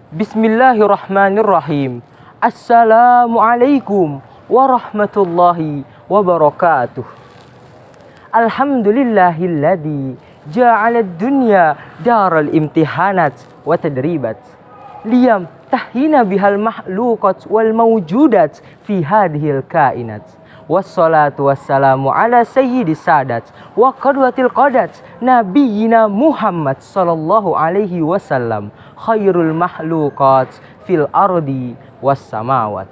Bismillahirrahmanirrahim. Assalamualaikum warahmatullahi wabarakatuh. Alhamdulillahilladzi ja'ala dunya daral imtihanat wa tadribat. Liyam tahina bihal mahluqat wal mawjudat fi hadhil kainat. Wassalatu wassalamu ala sayyidis sadat wa qadwatil qadat nabiyyina Muhammad sallallahu alaihi wasallam khairul mahluqat fil ardi was samawat.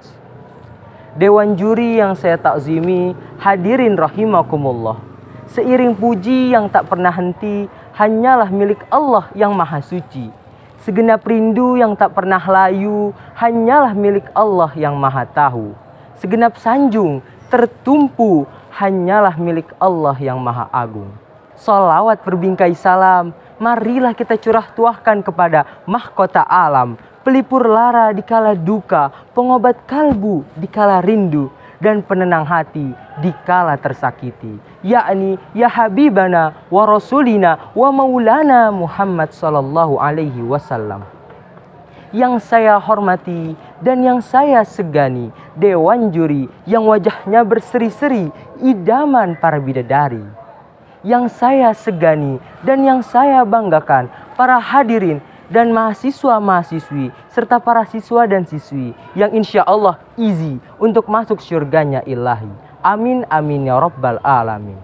Dewan juri yang saya takzimi, hadirin rahimakumullah. Seiring puji yang tak pernah henti hanyalah milik Allah yang maha suci. Segenap rindu yang tak pernah layu hanyalah milik Allah yang maha tahu. Segenap sanjung tertumpu hanyalah milik Allah yang maha agung. Salawat berbingkai salam, marilah kita curah tuahkan kepada mahkota alam, pelipur lara di kala duka, pengobat kalbu di kala rindu, dan penenang hati di kala tersakiti, yakni ya habibana wa rasulina wa maulana Muhammad sallallahu alaihi wasallam. Yang saya hormati dan yang saya segani, dewan juri yang wajahnya berseri-seri, idaman para bidadari. Yang saya segani dan yang saya banggakan, para hadirin dan mahasiswa-mahasiswi serta para siswa dan siswi yang insya Allah easy untuk masuk surganya ilahi. Amin amin ya rabbal alamin.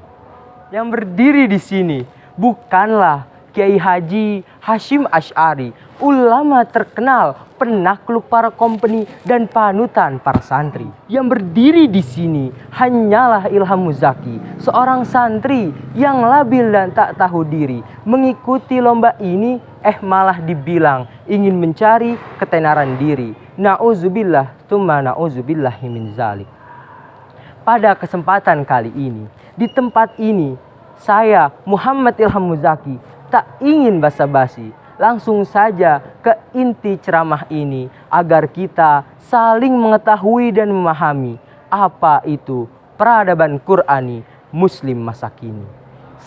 Yang berdiri di sini bukanlah Kiai Haji Hashim Asy'ari, ulama terkenal, penakluk para kompeni dan panutan para santri. Yang berdiri di sini hanyalah Ilham Muzaki, seorang santri yang labil dan tak tahu diri. Mengikuti lomba ini malah dibilang ingin mencari ketenaran diri. Nauzubillah tsumma nauzubillahi min zalik. Pada kesempatan kali ini, di tempat ini, saya Muhammad Ilham Muzaki tak ingin basa-basi, langsung saja ke inti ceramah ini agar kita saling mengetahui dan memahami apa itu peradaban Qur'ani Muslim masa kini.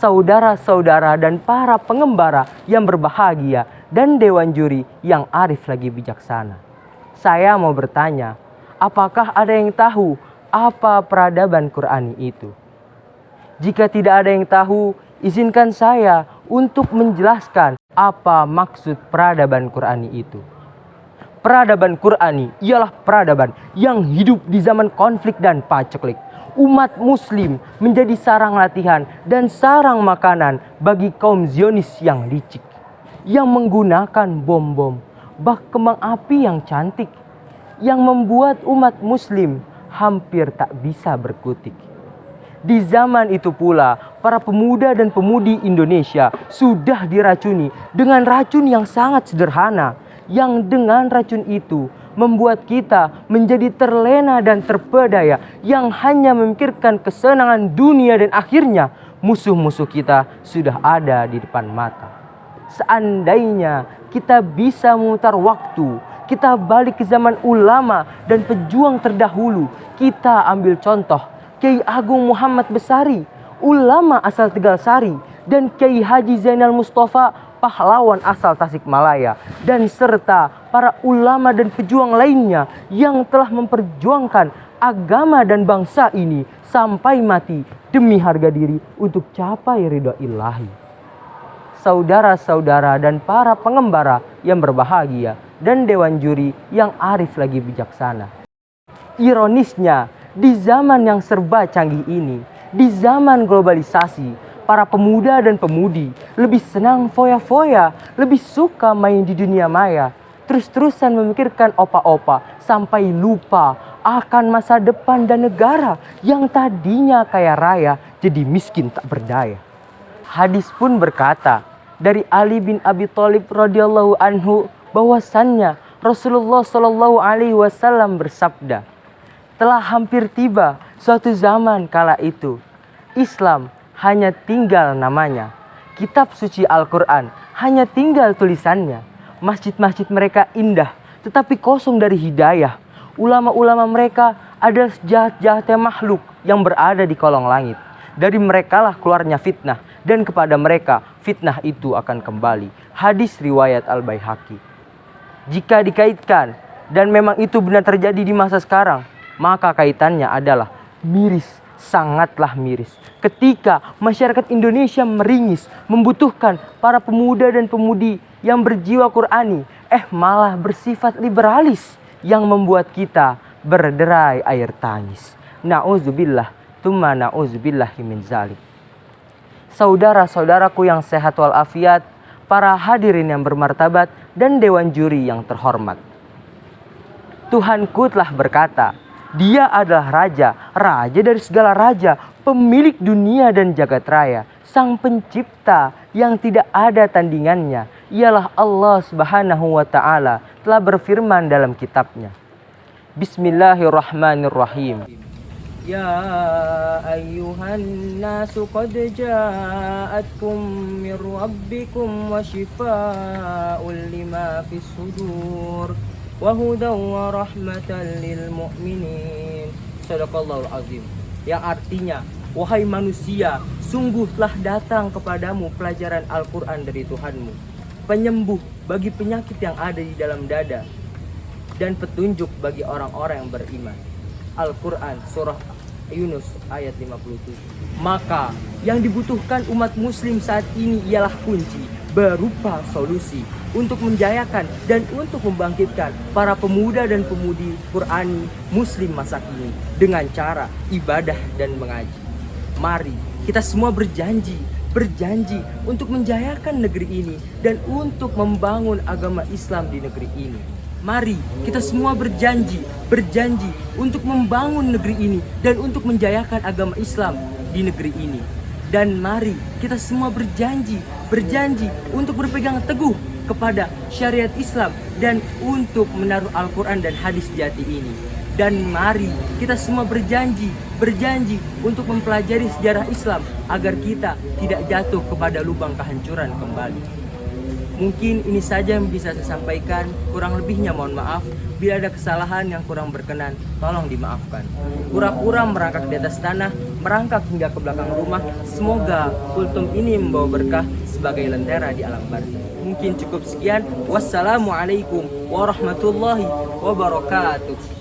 Saudara-saudara dan para pengembara yang berbahagia dan dewan juri yang arif lagi bijaksana. Saya mau bertanya, apakah ada yang tahu apa peradaban Qur'ani itu? Jika tidak ada yang tahu, izinkan saya untuk menjelaskan apa maksud peradaban Qur'ani itu. Peradaban Qur'ani ialah peradaban yang hidup di zaman konflik dan paceklik. Umat muslim menjadi sarang latihan dan sarang makanan bagi kaum Zionis yang licik, yang menggunakan bom-bom, bak kembang api yang cantik, yang membuat umat muslim hampir tak bisa berkutik. Di zaman itu pula, para pemuda dan pemudi Indonesia sudah diracuni dengan racun yang sangat sederhana, yang dengan racun itu membuat kita menjadi terlena dan terpedaya, yang hanya memikirkan kesenangan dunia dan akhirnya musuh-musuh kita sudah ada di depan mata. Seandainya kita bisa memutar waktu, kita balik ke zaman ulama dan pejuang terdahulu, kita ambil contoh Kiai Agung Muhammad Besari, ulama asal Tegal Sari, dan Kiai Haji Zainal Mustafa, pahlawan asal Tasikmalaya, dan serta para ulama dan pejuang lainnya yang telah memperjuangkan agama dan bangsa ini sampai mati demi harga diri untuk capai ridho ilahi. Saudara-saudara dan para pengembara yang berbahagia dan dewan juri yang arif lagi bijaksana. Ironisnya, di zaman yang serba canggih ini, di zaman globalisasi, para pemuda dan pemudi lebih senang foya-foya, lebih suka main di dunia maya, terus-terusan memikirkan opa-opa sampai lupa akan masa depan dan negara yang tadinya kaya raya jadi miskin tak berdaya. Hadis pun berkata dari Ali bin Abi Thalib radhiyallahu anhu bahwasannya Rasulullah Shallallahu alaihi wasallam bersabda, telah hampir tiba suatu zaman kala itu Islam hanya tinggal namanya, kitab suci Al-Quran hanya tinggal tulisannya, masjid-masjid mereka indah tetapi kosong dari hidayah, ulama-ulama mereka adalah sejahat-jahatnya makhluk yang berada di kolong langit, dari merekalah keluarnya fitnah dan kepada mereka fitnah itu akan kembali. Hadis riwayat Al-Baihaqi. Jika dikaitkan dan memang itu benar terjadi di masa sekarang, maka kaitannya adalah miris, sangatlah miris. Ketika masyarakat Indonesia meringis, membutuhkan para pemuda dan pemudi yang berjiwa Qur'ani, malah bersifat liberalis yang membuat kita berderai air tangis. Na'udzubillah, tsumma na'udzubillahi min zalik. Saudara-saudaraku yang sehat walafiat, para hadirin yang bermartabat dan dewan juri yang terhormat. Tuhanku telah berkata, Dia adalah raja, raja dari segala raja, pemilik dunia dan jagat raya, sang pencipta yang tidak ada tandingannya. Ialah Allah Subhanahu wa Ta'ala telah berfirman dalam kitabnya. Bismillahirrahmanirrahim. Ya ayyuhan nasu qad ja'atkum min rabbikum wa shifaa'un lima fis sudur wa hudan wa rahmatan lil mu'minin. Shadaqallahul azim. Yang artinya, wahai manusia, sungguh telah datang kepadamu pelajaran Al-Quran dari Tuhanmu, penyembuh bagi penyakit yang ada di dalam dada dan petunjuk bagi orang-orang yang beriman. Al-Quran surah Yunus ayat 57. Maka yang dibutuhkan umat muslim saat ini ialah kunci berupa solusi untuk menjayakan dan untuk membangkitkan para pemuda dan pemudi Qur'ani muslim masa kini dengan cara ibadah dan mengaji. Mari kita semua berjanji untuk menjayakan negeri ini dan untuk membangun agama Islam di negeri ini. Mari kita semua berjanji untuk membangun negeri ini dan untuk menjayakan agama Islam di negeri ini. Dan mari kita semua berjanji untuk berpegang teguh kepada syariat Islam dan untuk menaruh Al-Quran dan hadis jati ini. Dan mari kita semua berjanji untuk mempelajari sejarah Islam agar kita tidak jatuh kepada lubang kehancuran kembali. Mungkin ini saja yang bisa saya sampaikan, kurang lebihnya mohon maaf. Bila ada kesalahan yang kurang berkenan, tolong dimaafkan. Kura-kura merangkak di atas tanah, merangkak hingga ke belakang rumah. Semoga kultum ini membawa berkah sebagai lentera di alam barzah. Mungkin cukup sekian. Wassalamualaikum warahmatullahi wabarakatuh.